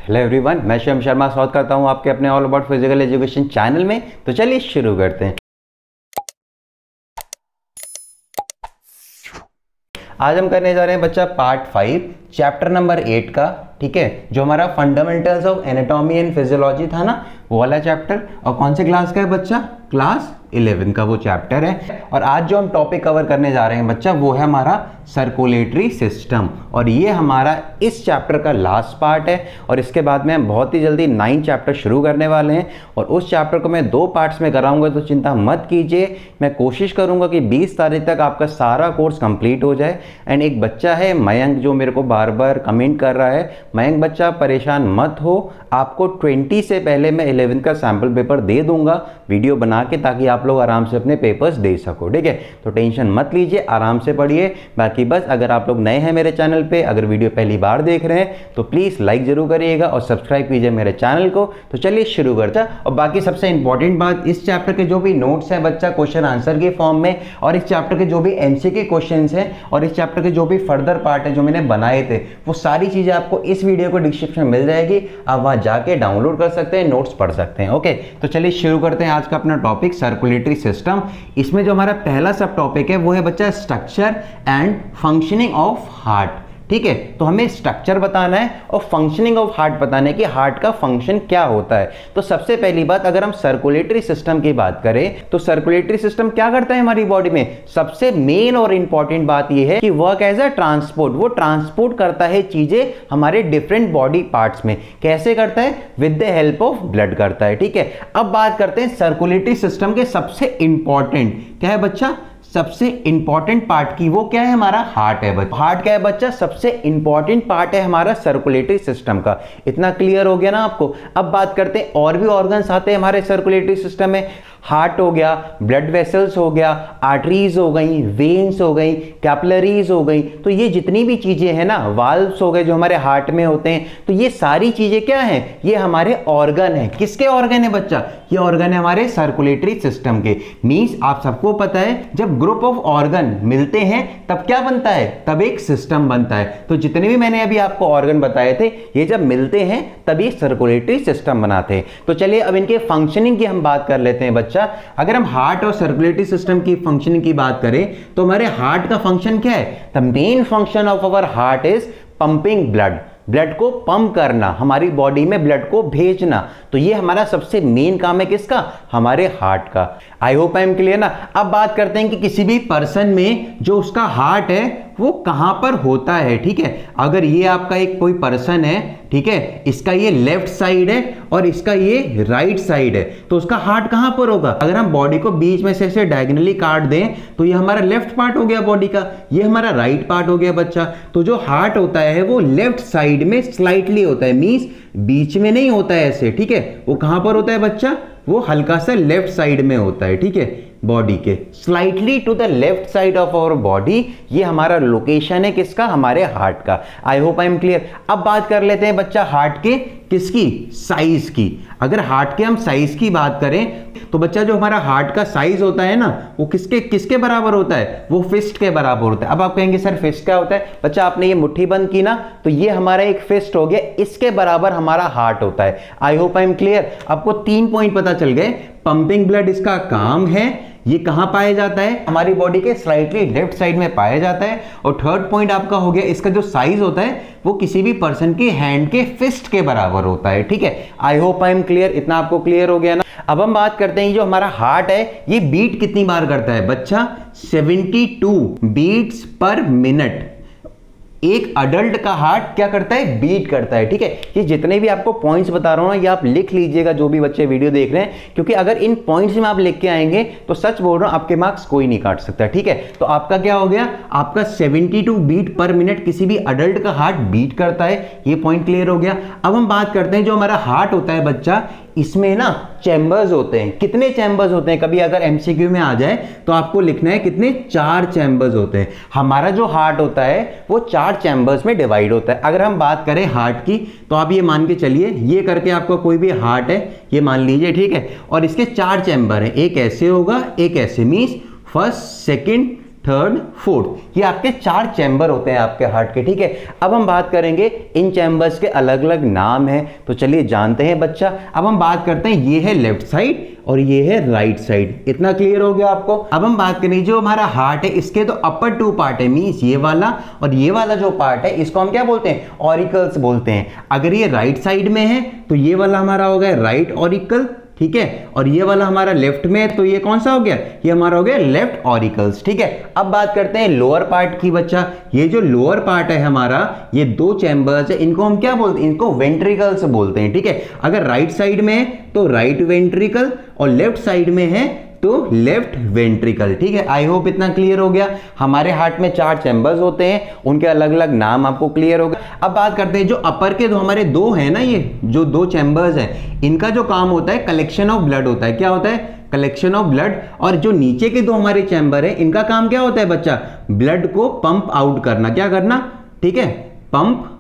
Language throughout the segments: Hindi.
हेलो एवरीवन, मैं शिवम शर्मा स्वागत करता हूं आपके अपने all about physical education channel में। तो चलिए शुरू करते हैं। आज हम करने जा रहे हैं बच्चा पार्ट 5 चैप्टर नंबर 8 का, ठीक है, जो हमारा fundamentals of anatomy and physiology था ना, वो वाला चैप्टर। और कौन से क्लास का है बच्चा? क्लास 11 का वो चैप्टर है। और आज जो हम टॉपिक कवर करने जा रहे हैं बच्चा, वो है हमारा सर्कुलेटरी सिस्टम। और ये हमारा इस चैप्टर का लास्ट पार्ट है। और इसके बाद में हम बहुत ही जल्दी 9 चैप्टर शुरू करने वाले हैं। और उस चैप्टर को मैं 2 पार्ट्स में कराऊंगा, तो चिंता मत कीजिए। मैं कोशिश करूंगा कि 20 तारीख तक आपका सारा कोर्स कंप्लीट हो जाए। एंड एक बच्चा है मयंक, जो मेरे को बार बार कमेंट कर रहा है। मयंक बच्चा, परेशान मत हो, आपको 20 से पहले मैं 11 का सैम्पल पेपर दे दूंगा वीडियो बना के, ताकि आप लोग आराम से अपने पेपर्स दे सको, ठीक है। तो टेंशन मत लीजिए, आराम से पढ़िए। बाकी बस अगर आप लोग नए हैं मेरे चैनल पे, अगर वीडियो पहली बार देख रहे हैं तो प्लीज़ लाइक जरूर करिएगा और सब्सक्राइब कीजिए मेरे चैनल को। तो चलिए शुरू करते हैं। और बाकी सबसे इंपॉर्टेंट बात, इस चैप्टर के जो भी नोट्स हैं बच्चा क्वेश्चन आंसर के फॉर्म में, और इस चैप्टर के जो भी एमसीक्यू क्वेश्चंस हैं, और इस चैप्टर के जो भी फर्दर पार्ट है जो मैंने बनाए थे, वो सारी चीज़ें आपको इस वीडियो को डिस्क्रिप्शन में मिल जाएगी। आप वहाँ जाके डाउनलोड कर सकते हैं, नोट्स पढ़ सकते हैं। ओके, तो चलिए शुरू करते हैं आज का अपना टॉपिक सर्कुलेटरी सिस्टम। इसमें जो हमारा पहला सब टॉपिक है वो है बच्चा structure and functioning of heart, ठीक है। तो हमें स्ट्रक्चर बताना है और फंक्शनिंग ऑफ हार्ट बताना है कि हार्ट का फंक्शन क्या होता है। तो सबसे पहली बात, अगर हम सर्कुलेटरी सिस्टम की बात करें तो सर्कुलेटरी सिस्टम क्या करता है हमारी बॉडी में? सबसे मेन और इंपॉर्टेंट बात यह है कि वर्क एज अ ट्रांसपोर्ट। वो ट्रांसपोर्ट करता है चीजें हमारे डिफरेंट बॉडी पार्ट्स में। कैसे करता है? With the help of blood करता है, ठीक है। अब बात करते हैं सर्कुलेटरी सिस्टम के सबसे इंपॉर्टेंट, क्या है बच्चा? सबसे इंपॉर्टेंट पार्ट की, वो क्या है? हमारा हार्ट है बच्चा। हार्ट क्या है बच्चा? सबसे इंपॉर्टेंट पार्ट है हमारा सर्कुलेटरी सिस्टम का। इतना क्लियर हो गया ना आपको? अब बात करते हैं और भी ऑर्गन्स आते हैं हमारे सर्कुलेटरी सिस्टम में। हार्ट हो गया, ब्लड वेसल्स हो गया, आर्टरीज हो गई, वेन्स हो गई, कैपिलरीज हो गई। तो ये जितनी भी चीजें हैं ना, वाल्व्स हो गए जो हमारे हार्ट में होते हैं, तो ये सारी चीजें क्या हैं? ये हमारे ऑर्गन है। किसके ऑर्गन है बच्चा? ये ऑर्गन है हमारे सर्कुलेटरी सिस्टम के। मींस आप सबको पता है, जब ग्रुप ऑफ ऑर्गन मिलते हैं तब क्या बनता है? तब एक सिस्टम बनता है। तो जितने भी मैंने अभी आपको ऑर्गन बताए थे, ये जब मिलते हैं तब ये सर्कुलेटरी सिस्टम बनाते हैं। तो चलिए अब इनके फंक्शनिंग की हम बात कर लेते हैं बच्चा। अगर हम हार्ट और सर्कुलेटरी सिस्टम की फंक्शनिंग की बात करें तो हमारे हार्ट का फंक्शन क्या है? The main function of our heart is pumping blood. Blood को पंप करना, हमारी बॉडी में ब्लड को भेजना। तो ये हमारा सबसे मेन काम है किसका? हमारे हार्ट का। I hope I am clear ना। अब बात करते हैं कि किसी भी पर्सन में जो उसका हार्ट है वो कहां पर होता है, ठीक है। अगर ये आपका एक कोई पर्सन है, ठीक है, इसका ये लेफ्ट साइड है और इसका ये राइट साइड है, तो उसका हार्ट कहां पर होगा? अगर हम बॉडी को बीच में से ऐसे डायगोनली काट दें तो ये हमारा लेफ्ट पार्ट हो गया बॉडी का, ये हमारा राइट पार्ट हो गया बच्चा। तो जो हार्ट होता है वो लेफ्ट साइड में स्लाइटली होता है, मींस बीच में नहीं होता है ऐसे, ठीक है। वो कहां पर होता है बच्चा? वो हल्का सा लेफ्ट साइड में होता है, ठीक है, बॉडी के slightly to the left side of our body. ये हमारा लोकेशन है किसका? हमारे हार्ट का। I hope I am clear. अब बात कर लेते हैं बच्चा हार्ट के किसकी? साइज की। अगर हार्ट के हम साइज की बात करें तो बच्चा जो हमारा हार्ट का साइज होता है ना, वो किसके किसके बराबर होता है? वो फिस्ट के बराबर होता है। अब आप कहेंगे सर फिस्ट क्या होता है? बच्चा आपने ये मुट्ठी बंद की ना, तो ये हमारा एक फिस्ट हो गया, इसके बराबर हमारा हार्ट होता है। आई होप आई एम क्लियर। आपको 3 पॉइंट पता चल गए। पंपिंग ब्लड इसका काम है। ये कहां पाया जाता है? हमारी बॉडी के स्लाइटली लेफ्ट साइड में पाया जाता है। और थर्ड पॉइंट आपका हो गया, इसका जो साइज होता है वो किसी भी पर्सन की हैंड के फिस्ट के बराबर होता है, ठीक है। आई होप आई एम क्लियर। इतना आपको क्लियर हो गया ना। अब हम बात करते हैं जो हमारा हार्ट है ये बीट कितनी बार करता है बच्चा? 72 बीट्स पर मिनट। एक अडल्ट का हार्ट क्या करता है? बीट करता है, ठीक है। ये जितने भी आपको पॉइंट्स बता रहा हूं ना, ये आप लिख लीजिएगा जो भी बच्चे वीडियो देख रहे हैं, क्योंकि अगर इन पॉइंट्स में आप लिख के आएंगे तो सच बोल रहा हूं आपके मार्क्स कोई नहीं काट सकता, ठीक है। तो आपका क्या हो गया? आपका 72 बीट पर मिनट किसी भी अडल्ट का हार्ट बीट करता है। ये पॉइंट क्लियर हो गया। अब हम बात करते हैं जो हमारा हार्ट होता है बच्चा, इसमें ना चैम्बर्स होते हैं। कितने चैम्बर्स होते हैं? कभी अगर एमसीक्यू में आ जाए तो आपको लिखना है कितने? 4 चैम्बर्स होते हैं। हमारा जो हार्ट होता है वो 4 चैम्बर्स में डिवाइड होता है। अगर हम बात करें हार्ट की तो आप ये मान के चलिए, ये करके आपका कोई भी हार्ट है ये मान लीजिए, ठीक है। और इसके 4 चैम्बर हैं, एक ऐसे होगा, एक ऐसे, means first, second, third, fourth, ये आपके 4 चैम्बर होते हैं आपके हार्ट के, ठीक है। अब हम बात करेंगे इन चैम्बर्स के अलग अलग नाम हैं, तो चलिए जानते हैं बच्चा। अब हम बात करते हैं, ये है लेफ्ट साइड और ये है राइट साइड, इतना क्लियर हो गया आपको। अब हम बात करें जो हमारा हार्ट है, इसके तो अपर 2 पार्ट है, मींस ये वाला और ये वाला जो पार्ट है इसको हम क्या बोलते हैं, ऑरिकल्स बोलते हैं। अगर ये राइट साइड में है तो ये वाला हमारा हो गया राइट ऑरिकल, ठीक है, और ये वाला हमारा लेफ्ट में है तो ये कौन सा हो गया, ये हमारा हो गया लेफ्ट ऑरिकल्स, ठीक है। अब बात करते हैं लोअर पार्ट की बच्चा। ये जो लोअर पार्ट है हमारा, ये 2 चैम्बर्स है, इनको हम क्या बोलते हैं, इनको वेंट्रिकल्स बोलते हैं, ठीक है। अगर राइट साइड में है तो राइट वेंट्रिकल और लेफ्ट साइड में है तो लेफ्ट वेंट्रिकल, ठीक है। आई होप इतना क्लियर हो गया। हमारे हार्ट में 4 चैम्बर्स होते हैं, उनके अलग अलग नाम आपको क्लियर हो गया। अब बात करते हैं जो अपर के हमारे 2 हैं ना, ये जो 2 चैम्बर्स हैं, इनका जो काम होता है कलेक्शन ऑफ ब्लड होता है। क्या होता है, कलेक्शन ऑफ ब्लड। और जो नीचे के 2 हमारे चैम्बर है, इनका काम क्या होता है बच्चा, ब्लड को पंप आउट करना। क्या करना, ठीक है, पंप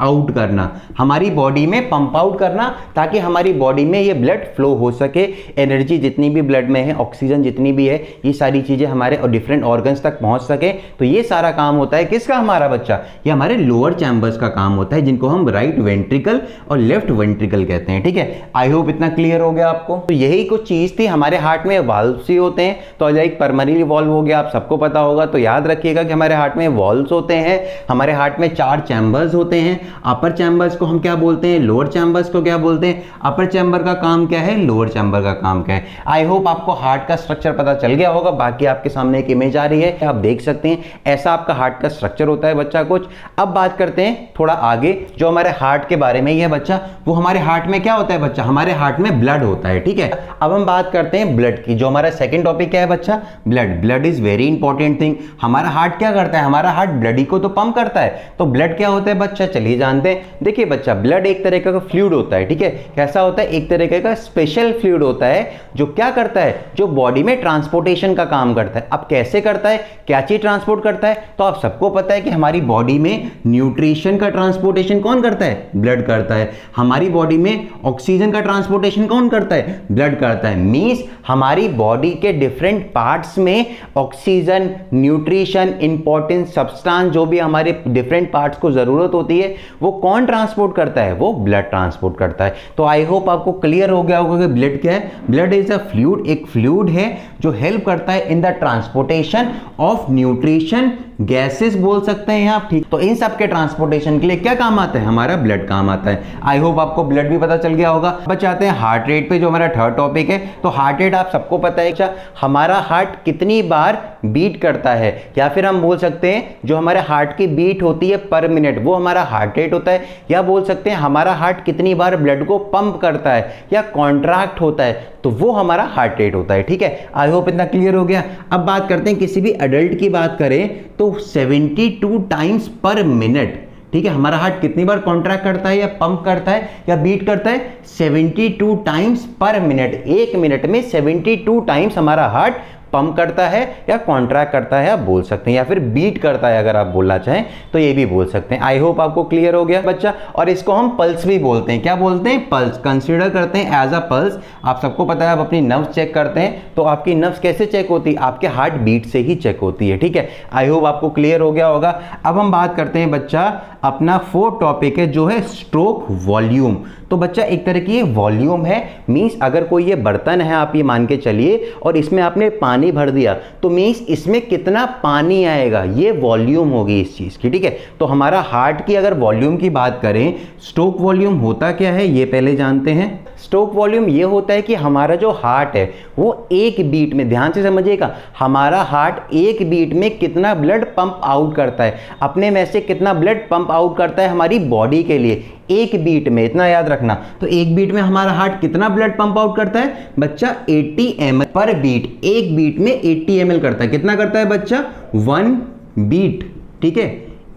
आउट करना, हमारी बॉडी में पंप आउट करना, ताकि हमारी बॉडी में ये ब्लड फ्लो हो सके, एनर्जी जितनी भी ब्लड में है, ऑक्सीजन जितनी भी है, ये सारी चीजें हमारे और डिफरेंट ऑर्गन्स तक पहुंच सके। तो ये सारा काम होता है किसका, हमारा बच्चा, ये हमारे लोअर चैम्बर्स का काम होता है, जिनको हम राइट वेंट्रिकल और लेफ्ट वेंट्रिकल कहते हैं, ठीक है। आई होप इतना क्लियर हो गया आपको। तो यही कुछ चीज थी। हमारे हार्ट में वाल्व्स ही होते हैं, तो लाइक परमरी वॉल्व हो गया, आप सबको पता होगा, तो याद रखिएगा कि हमारे हार्ट में वॉल्व्स होते हैं। हमारे हार्ट में 4 चैम्बर्स होते हैं। अपर चैम्बर्स को हम क्या बोलते हैं, लोअर चैम्बर्स को क्या बोलते हैं, अपर चैम्बर का काम क्या है, लोअर चैम्बर का काम क्या है। आई होप आपको हार्ट का स्ट्रक्चर पता चल गया होगा। बाकी आपके सामने एक इमेज आ रही है, आप देख सकते हैं, ऐसा आपका हार्ट का स्ट्रक्चर होता है बच्चा कुछ। अब बात करते हैं थोड़ा आगे, जो हमारे हार्ट के बारे में ही है बच्चा, वो हमारे हार्ट में क्या होता है बच्चा, हमारे हार्ट में ब्लड होता है, ठीक है। अब हम बात करते हैं ब्लड की, जो हमारा सेकंड टॉपिक क्या है बच्चा, blood. Blood is very important thing. हमारा हार्ट क्या करता है, हमारा हार्ट ब्लड ही को तो पंप करता है। तो ब्लड क्या होता है बच्चा, चलिए जानते हैं। देखिए बच्चा, ब्लड एक तरह का फ्लूइड होता है, ठीक है। कैसा होता है, एक तरीके का स्पेशल फ्लूइड होता है, जो क्या करता है, जो बॉडी में ट्रांसपोर्टेशन का काम करता है। अब कैसे करता है, क्या चीज ट्रांसपोर्ट करता है, तो आप सबको पता है कि हमारी बॉडी में न्यूट्रिशन का ट्रांसपोर्टेशन कौन करता है, ब्लड करता है। हमारी बॉडी में ऑक्सीजन का ट्रांसपोर्टेशन कौन करता है, ब्लड करता है। मींस हमारी बॉडी के डिफरेंट पार्ट्स में ऑक्सीजन, न्यूट्रिशन, इंपॉर्टेंट सब्सटेंस, जो भी हमारे डिफरेंट पार्ट्स को जरूरत होती है, वो कौन ट्रांसपोर्ट करता है, वो ब्लड ट्रांसपोर्ट करता है। तो आई होप आपको क्लियर हो गया होगा कि ब्लड क्या है। ब्लड इज अ फ्लूइड, एक फ्लूइड है जो हेल्प करता है in the transportation of nutrition, gases बोल सकते हैं आप, ठीक। तो इन सब के ट्रांसपोर्टेशन के लिए क्या काम आता है, हमारा ब्लड काम आता है। आई होप आपको ब्लड भी पता चल गया होगा। अब आते हैं हार्ट रेट पे, जो हमारा थर्ड टॉपिक है। तो हार्ट रेट आप सबको पता है, क्या हमारा हार्ट कितनी बार बीट करता है, या फिर हम बोल सकते हैं जो हमारे हार्ट की बीट होती है पर मिनट, वो हमारा हार्ट रेट होता है। या बोल सकते हैं हमारा हार्ट कितनी बार ब्लड को पंप करता है या कॉन्ट्रैक्ट होता है, तो वो हमारा हार्ट रेट होता है, ठीक है। आई होप इतना क्लियर हो गया। अब बात करते हैं किसी भी एडल्ट की बात करें तो 72 टाइम्स पर मिनट, ठीक है। हमारा हार्ट कितनी बार कॉन्ट्रैक्ट करता है या पंप करता है या बीट करता है, 72 टाइम्स पर मिनट। एक मिनट में 72 टाइम्स हमारा हार्ट पंप करता है या कॉन्ट्रैक्ट करता है, आप बोल सकते हैं, या फिर बीट करता है अगर आप बोलना चाहें तो ये भी बोल सकते हैं। आई होप आपको क्लियर हो गया बच्चा। और इसको हम पल्स भी बोलते हैं। क्या बोलते हैं, पल्स, कंसीडर करते हैं एज अ पल्स। आप सबको पता है, आप अपनी नर्व्स चेक करते हैं, तो आपकी नर्व्स कैसे चेक होती है, आपके हार्ट बीट से ही चेक होती है, ठीक है। आई होप आपको क्लियर हो गया होगा। अब हम बात करते हैं बच्चा, अपना फोर्थ टॉपिक है जो है स्ट्रोक वॉल्यूम। तो बच्चा एक तरह की वॉल्यूम है, मींस अगर कोई ये बर्तन है, आप ये मान के चलिए, और इसमें आपने पानी भर दिया, तो मींस इसमें कितना पानी आएगा, ये वॉल्यूम होगी इस चीज की, ठीक है। तो हमारा हार्ट की अगर वॉल्यूम की बात करें, स्ट्रोक वॉल्यूम होता क्या है ये पहले जानते हैं। स्ट्रोक वॉल्यूम ये होता है कि हमारा जो हार्ट है वो एक बीट में, ध्यान से समझिएगा, हमारा हार्ट एक बीट में कितना ब्लड पंप आउट करता है, अपने में से कितना ब्लड पंप आउट करता है हमारी बॉडी के लिए एक बीट में, इतना याद रखना। तो एक बीट में हमारा हार्ट कितना ब्लड पंप आउट करता है बच्चा, 80 ml पर बीट। एक बीट में 80 ml करता है। कितना करता है बच्चा, 1 बीट, ठीक है।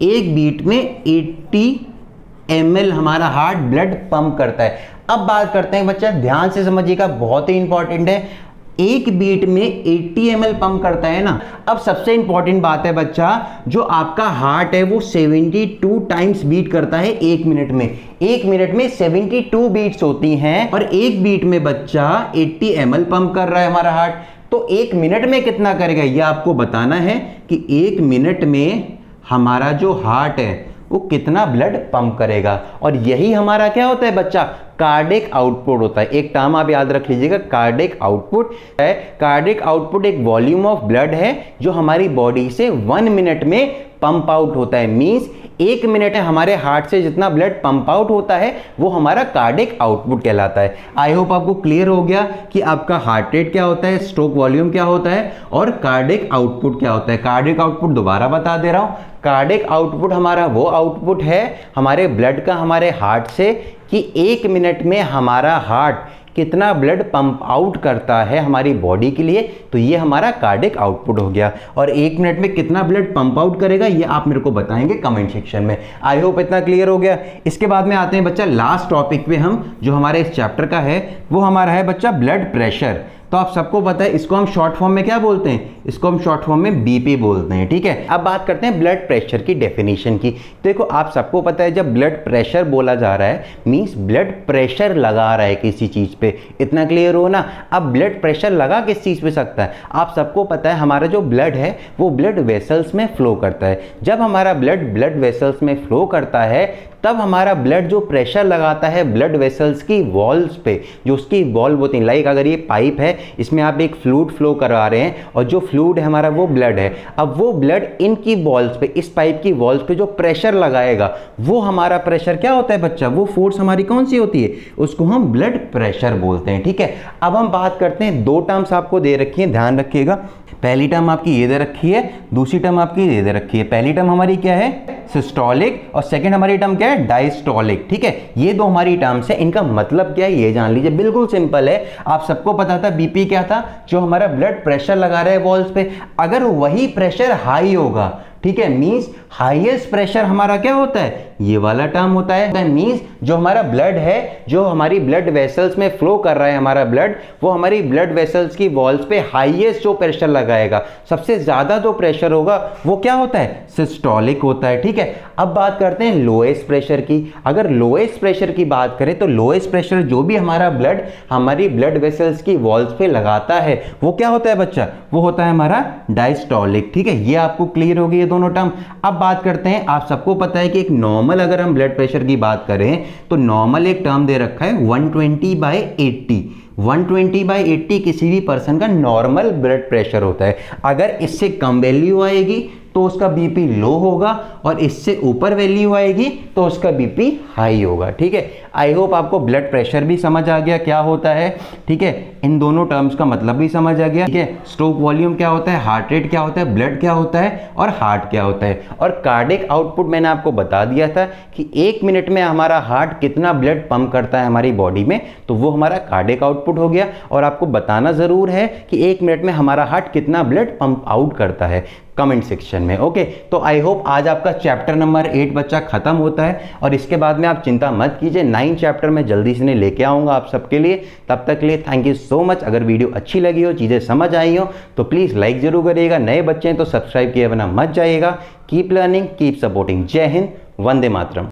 एक बीट में 80 ml हमारा हार्ट ब्लड पंप करता है। अब बात करते हैं बच्चा, ध्यान से समझिएगा, बहुत ही इंपॉर्टेंट है। एक बीट में 80 ml पंप करता है ना। अब सबसे इंपॉर्टेंट बात है बच्चा, जो आपका हार्ट है वो 72 टाइम्स बीट करता है एक मिनट में। एक मिनट में 72 बीट्स होती हैं, और एक बीट में बच्चा 80 ml पंप कर रहा है हमारा हार्ट। तो 1 मिनट में कितना करेगा ये आपको बताना है कि 1 मिनट में हमारा जो हार्ट है वो कितना ब्लड पंप करेगा। और यही हमारा क्या होता है बच्चा, कार्डिक आउटपुट होता है। एक टर्म आप याद रख लीजिएगा, कार्डिक आउटपुट है। कार्डिक आउटपुट एक वॉल्यूम ऑफ ब्लड है जो हमारी बॉडी से 1 मिनट में पंप आउट होता है। मींस 1 मिनट है हमारे हार्ट से जितना ब्लड पंप आउट होता है वो हमारा कार्डिक आउटपुट कहलाता है। आई होप आपको क्लियर हो गया कि आपका हार्ट रेट क्या होता है, स्ट्रोक वॉल्यूम क्या होता है और कार्डिक आउटपुट क्या होता है। कार्डिक आउटपुट दोबारा बता दे रहा हूं, कार्डिक आउटपुट हमारा वो आउटपुट है हमारे ब्लड का हमारे हार्ट से कि 1 मिनट में हमारा हार्ट कितना ब्लड पंप आउट करता है हमारी बॉडी के लिए, तो ये हमारा कार्डिक आउटपुट हो गया। और 1 मिनट में कितना ब्लड पंप आउट करेगा ये आप मेरे को बताएंगे कमेंट सेक्शन में। आई होप इतना क्लियर हो गया। इसके बाद में आते हैं बच्चा लास्ट टॉपिक पे, हम जो हमारे इस चैप्टर का है वो हमारा है बच्चा ब्लड प्रेशर। तो आप सबको पता है इसको हम शॉर्ट फॉर्म में क्या बोलते हैं, इसको हम शॉर्ट फॉर्म में बीपी बोलते हैं, ठीक है। अब बात करते हैं ब्लड प्रेशर की डेफिनेशन की। देखो आप सबको पता है जब ब्लड प्रेशर बोला जा रहा है मींस ब्लड प्रेशर लगा रहा है किसी चीज पे, इतना क्लियर हो ना। अब ब्लड प्रेशर लगा किस चीज पे सकता है, आप सबको पता है हमारा जो ब्लड है वो ब्लड वेसल्स में फ्लो करता है। जब हमारा ब्लड वेसल्स में फ्लो करता है तब हमारा ब्लड जो प्रेशर लगाता है ब्लड वेसल्स की वॉल्स पे, जो उसकी वॉल्व होती है, लाइक अगर ये पाइप है इसमें आप एक फ्लूइड फ्लो करवा रहे हैं और जो फ्लूइड है हमारा वो ब्लड है। अब वो ब्लड इनकी वॉल्स पे, इस पाइप की वॉल्स पे जो प्रेशर लगाएगा वो हमारा प्रेशर क्या होता है बच्चा, वो फोर्स हमारी कौन सी होती है, उसको हम ब्लड प्रेशर बोलते हैं, ठीक है। अब हम बात करते हैं, 2 टर्म्स आपको दे रखी है, ध्यान रखिएगा। पहली टर्म आपकी ये दे रखी है, दूसरी टर्म आपकी ये दे रखी है। पहली टर्म हमारी क्या है, सिस्टोलिक, और सेकंड हमारी टर्म क्या है, डायस्टोलिक, ठीक है। ये 2 हमारी टर्म्स है, इनका मतलब क्या है ये जान लीजिए। बिल्कुल सिंपल है, आप सबको पता था बीपी क्या था, जो हमारा ब्लड प्रेशर लगा रहा है वॉल्स पे, अगर वही प्रेशर हाई होगा, ठीक है, मींस हाईएस्ट प्रेशर हमारा क्या होता है, ये वाला टर्म होता है। मींस जो हमारा ब्लड है, जो हमारी ब्लड वेसल्स में फ्लो कर रहा है हमारा ब्लड, वो हमारी ब्लड वेसल्स की वॉल्स पे हाईएस्ट जो प्रेशर लगाएगा, सबसे ज्यादा जो प्रेशर होगा वो क्या होता है, सिस्टोलिक होता है, ठीक है। अब बात करते हैं लोएस्ट प्रेशर की। अगर लोएस्ट प्रेशर की बात करें तो लोएस्ट प्रेशर जो भी हमारा ब्लड हमारी ब्लड वेसल्स की वॉल्स पे लगाता है वो क्या होता है बच्चा, वो होता है हमारा डायस्टोलिक, ठीक है। ये आपको क्लियर हो गई दोनों टर्म। अब बात करते हैं, आप सबको पता है कि एक नॉर्मल, अगर हम ब्लड प्रेशर की बात करें तो नॉर्मल एक टर्म दे रखा है 120/80। 120/80 किसी भी पर्सन का नॉर्मल ब्लड प्रेशर होता है। अगर इससे कम वैल्यू आएगी तो उसका बीपी लो होगा और इससे ऊपर वैल्यू आएगी तो उसका बीपी हाई होगा, ठीक है। आई होप आपको ब्लड प्रेशर भी समझ आ गया क्या होता है, ठीक है। इन दोनों टर्म्स का मतलब भी समझ आ गया, ठीक है। स्ट्रोक वॉल्यूम क्या होता है, हार्ट रेट क्या होता है, ब्लड क्या होता है और हार्ट क्या होता है। और कार्डिक आउटपुट मैंने आपको बता दिया था कि 1 मिनट में हमारा हार्ट कितना ब्लड पंप करता है हमारी बॉडी में, तो वो हमारा कार्डिक आउटपुट हो गया। और आपको बताना जरूर है कि 1 मिनट में हमारा हार्ट कितना ब्लड पंप आउट करता है कमेंट सेक्शन में, ओके। तो आई होप आज आपका चैप्टर नंबर 8 बच्चा खत्म होता है और इसके बाद में आप चिंता मत कीजिए, 9 चैप्टर में जल्दी से लेके आऊंगा आप सबके लिए। तब तक के लिए थैंक यू सो मच। अगर वीडियो अच्छी लगी हो, चीजें समझ आई हो तो प्लीज लाइक जरूर करिएगा, नए बच्चे हैं तो सब्सक्राइब किए बिना मत जाइएगा। Keep learning, keep supporting. जय हिंद, वंदे मातरम।